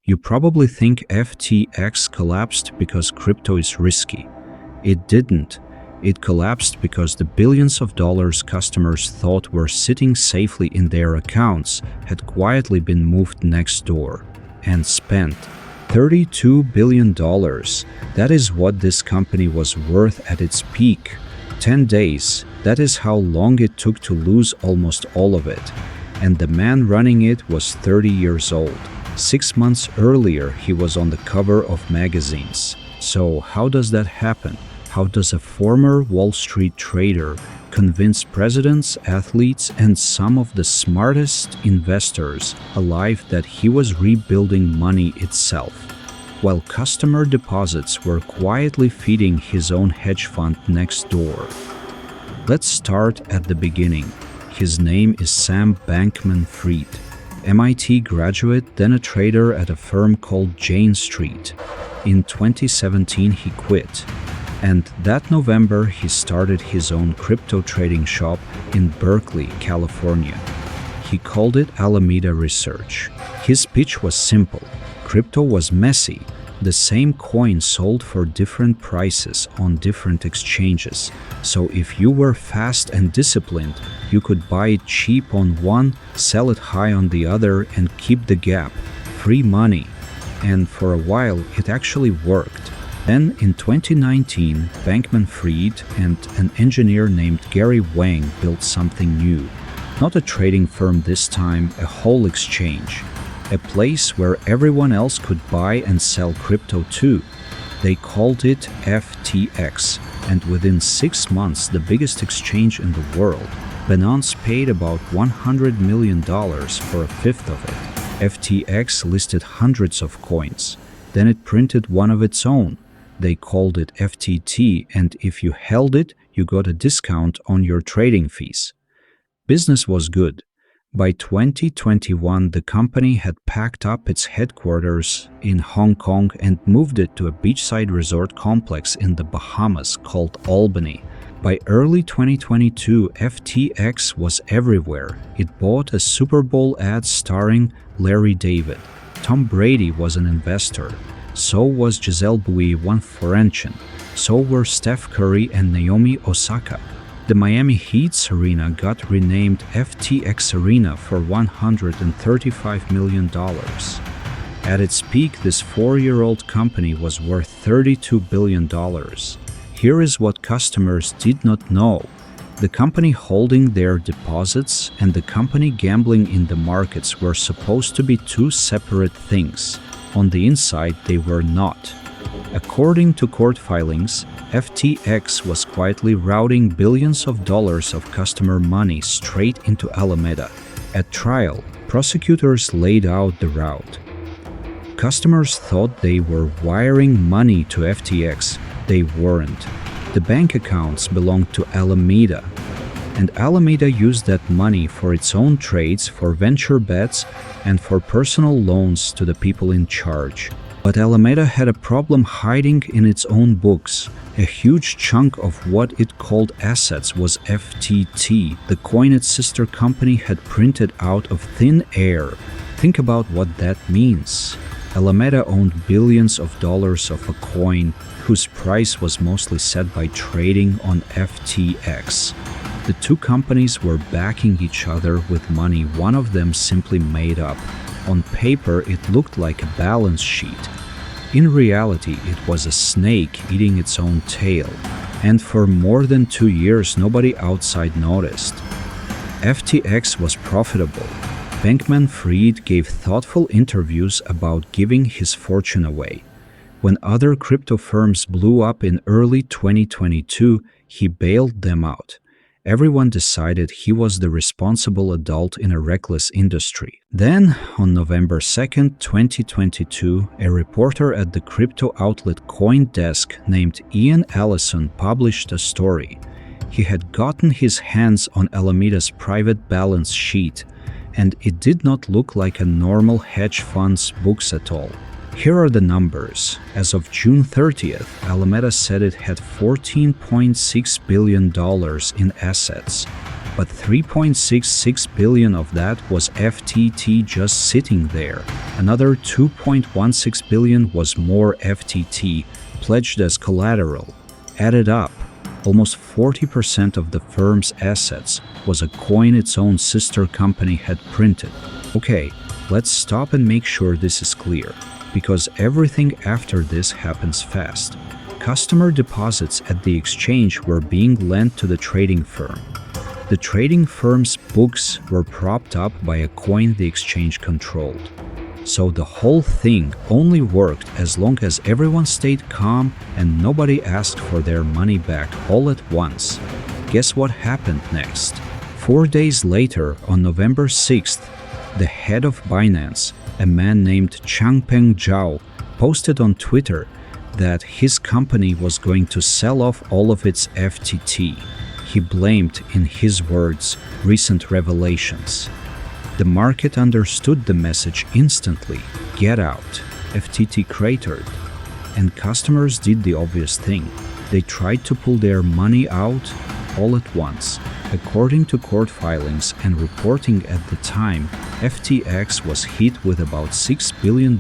You probably think FTX collapsed because crypto is risky. It didn't. It collapsed because the billions of dollars customers thought were sitting safely in their accounts had quietly been moved next door and spent. $32 billion. That is what this company was worth at its peak. 10 days. That is how long it took to lose almost all of it. And the man running it was 30 years old. 6 months earlier, he was on the cover of magazines. So how does that happen? How does a former Wall Street trader convince presidents, athletes, and some of the smartest investors alive that he was rebuilding money itself, while customer deposits were quietly feeding his own hedge fund next door? Let's start at the beginning. His name is Sam Bankman-Fried, MIT graduate, then a trader at a firm called Jane Street. In 2017, he quit. And that November, he started his own crypto trading shop in Berkeley, California. He called it Alameda Research. His pitch was simple. Crypto was messy. The same coin sold for different prices on different exchanges. So if you were fast and disciplined, you could buy it cheap on one, sell it high on the other, and keep the gap. Free money. And for a while, it actually worked. Then, in 2019, Bankman-Fried and an engineer named Gary Wang built something new. Not a trading firm this time, a whole exchange. A place where everyone else could buy and sell crypto too. They called it FTX, and within 6 months, the biggest exchange in the world. Binance paid about $100 million for a fifth of it. FTX listed hundreds of coins. Then it printed one of its own. They called it FTT, and if you held it, you got a discount on your trading fees. Business was good. By 2021, the company had packed up its headquarters in Hong Kong and moved it to a beachside resort complex in the Bahamas called Albany. By early 2022, FTX was everywhere. It bought a Super Bowl ad starring Larry David. Tom Brady was an investor. So was Gisele Bündchen Forenchen. So were Steph Curry and Naomi Osaka. The Miami Heat's arena got renamed FTX Arena for $135 million. At its peak, this 4-year-old company was worth $32 billion. Here is what customers did not know. The company holding their deposits and the company gambling in the markets were supposed to be two separate things. On the inside, they were not. According to court filings, FTX was quietly routing billions of dollars of customer money straight into Alameda. At trial, prosecutors laid out the route. Customers thought they were wiring money to FTX. They weren't. The bank accounts belonged to Alameda, and Alameda used that money for its own trades, for venture bets, and for personal loans to the people in charge. But Alameda had a problem hiding in its own books. A huge chunk of what it called assets was FTT, the coin its sister company had printed out of thin air. Think about what that means. Alameda owned billions of dollars of a coin whose price was mostly set by trading on FTX. The two companies were backing each other with money one of them simply made up. On paper, it looked like a balance sheet. In reality, it was a snake eating its own tail. And for more than 2 years, nobody outside noticed. FTX was profitable. Bankman-Fried gave thoughtful interviews about giving his fortune away. When other crypto firms blew up in early 2022, he bailed them out. Everyone decided he was the responsible adult in a reckless industry. Then, on November 2, 2022, a reporter at the crypto outlet CoinDesk named Ian Allison published a story. He had gotten his hands on Alameda's private balance sheet, and it did not look like a normal hedge fund's books at all. Here are the numbers. As of June 30th, Alameda said it had $14.6 billion in assets. but $3.66 billion of that was FTT just sitting there. Another $2.16 billion was more FTT pledged as collateral. Added up, almost 40% of the firm's assets was a coin its own sister company had printed. Okay, let's stop and make sure this is clear, because everything after this happens fast. Customer deposits at the exchange were being lent to the trading firm. The trading firm's books were propped up by a coin the exchange controlled. So the whole thing only worked as long as everyone stayed calm and nobody asked for their money back all at once. Guess what happened next? 4 days later, on November 6th, the head of Binance, a man named Changpeng Zhao, posted on Twitter that his company was going to sell off all of its FTT. He blamed, in his words, recent revelations. The market understood the message instantly. Get out. FTT cratered. And customers did the obvious thing. They tried to pull their money out all at once. According to court filings and reporting at the time, FTX was hit with about $6 billion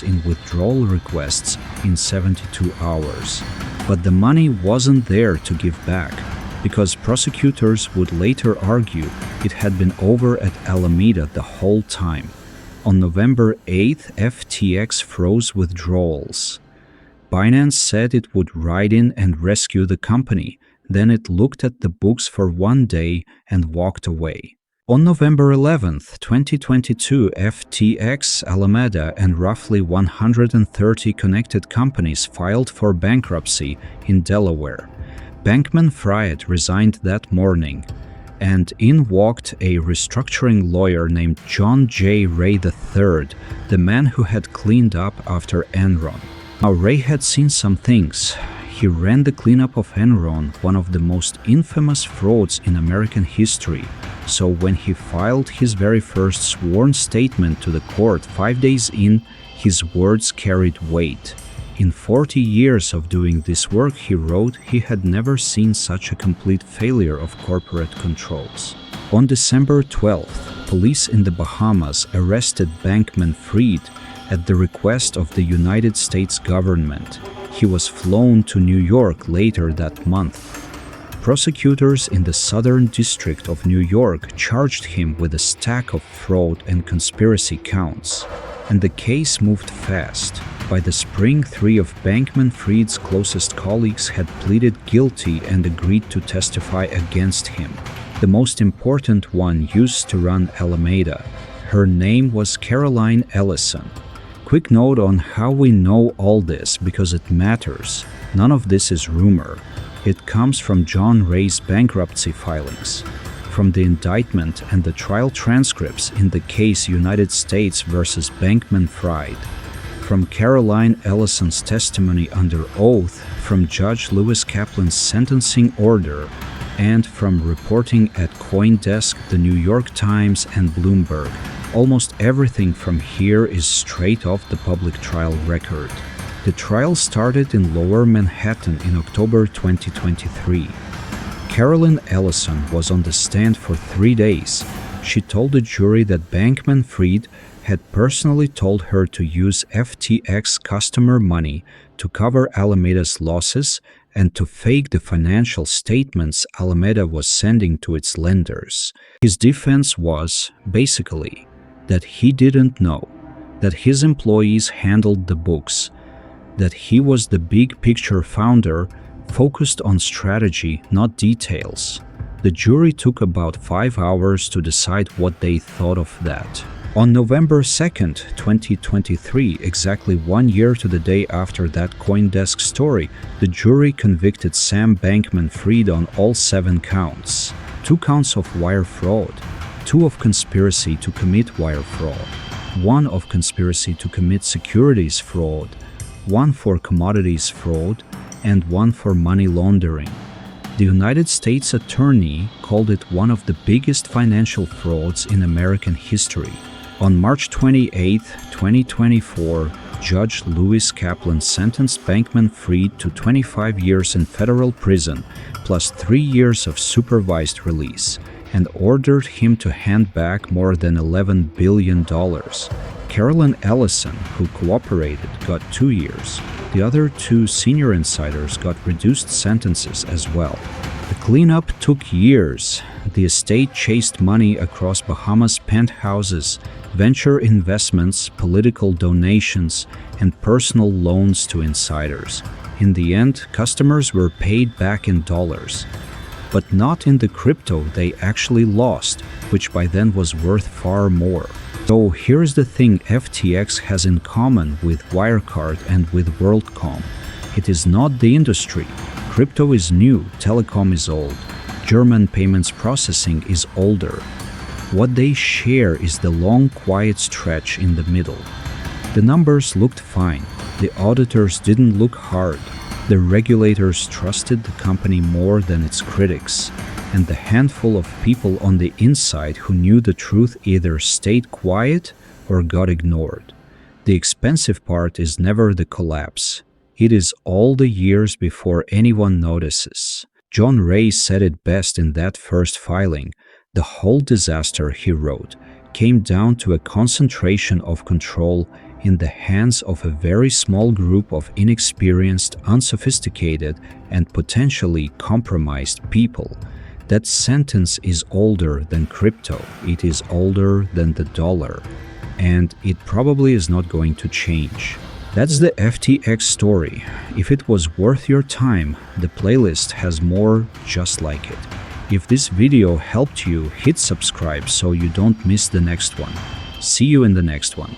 in withdrawal requests in 72 hours. But the money wasn't there to give back, because prosecutors would later argue it had been over at Alameda the whole time. On November 8th, FTX froze withdrawals. Binance said it would ride in and rescue the company. Then it looked at the books for 1 day and walked away. On November 11th, 2022, FTX, Alameda, and roughly 130 connected companies filed for bankruptcy in Delaware. Bankman-Fried resigned that morning, and in walked a restructuring lawyer named John J. Ray III, the man who had cleaned up after Enron. Now, Ray had seen some things. He ran the cleanup of Enron, one of the most infamous frauds in American history. So when he filed his very first sworn statement to the court 5 days in, his words carried weight. In 40 years of doing this work, he wrote, he had never seen such a complete failure of corporate controls. On December 12th, police in the Bahamas arrested Bankman-Fried at the request of the United States government. He was flown to New York later that month. Prosecutors in the Southern District of New York charged him with a stack of fraud and conspiracy counts. And the case moved fast. By the spring, 3 of Bankman-Fried's closest colleagues had pleaded guilty and agreed to testify against him. The most important one used to run Alameda. Her name was Caroline Ellison. Quick note on how we know all this, because it matters. None of this is rumor. It comes from John Ray's bankruptcy filings, from the indictment and the trial transcripts in the case United States versus Bankman-Fried, from Caroline Ellison's testimony under oath, from Judge Lewis Kaplan's sentencing order, and from reporting at CoinDesk, the New York Times, and Bloomberg. Almost everything from here is straight off the public trial record. The trial started in Lower Manhattan in October 2023. Caroline Ellison was on the stand for 3 days. She told the jury that Bankman-Fried had personally told her to use FTX customer money to cover Alameda's losses and to fake the financial statements Alameda was sending to its lenders. His defense was, basically, that he didn't know, that his employees handled the books, that he was the big picture founder, focused on strategy, not details. The jury took about 5 hours to decide what they thought of that. On November 2nd, 2023, exactly 1 year to the day after that CoinDesk story, the jury convicted Sam Bankman-Fried on all 7 counts. 2 counts of wire fraud, 2 of conspiracy to commit wire fraud, 1 of conspiracy to commit securities fraud, 1 for commodities fraud, and 1 for money laundering. The United States Attorney called it one of the biggest financial frauds in American history. On March 28, 2024, Judge Lewis Kaplan sentenced Bankman-Fried to 25 years in federal prison, plus 3 years of supervised release. and ordered him to hand back more than $11 billion. Carolyn Ellison, who cooperated, got 2 years. The other 2 senior insiders got reduced sentences as well. The cleanup took years. The estate chased money across Bahamas penthouses, venture investments, political donations, and personal loans to insiders. In the end, customers were paid back in dollars, but not in the crypto they actually lost, which by then was worth far more. So here's the thing FTX has in common with Wirecard and with WorldCom. It is not the industry. Crypto is new, telecom is old, German payments processing is older. What they share is the long, quiet stretch in the middle. The numbers looked fine. The auditors didn't look hard. The regulators trusted the company more than its critics. And the handful of people on the inside who knew the truth either stayed quiet or got ignored. The expensive part is never the collapse. It is all the years before anyone notices. John Ray said it best in that first filing. The whole disaster, he wrote, came down to a concentration of control in the hands of a very small group of inexperienced, unsophisticated, and potentially compromised people. That sentence is older than crypto. It is older than the dollar. And it probably is not going to change. That's the FTX story. If it was worth your time, the playlist has more just like it. If this video helped you, hit subscribe so you don't miss the next one. See you in the next one.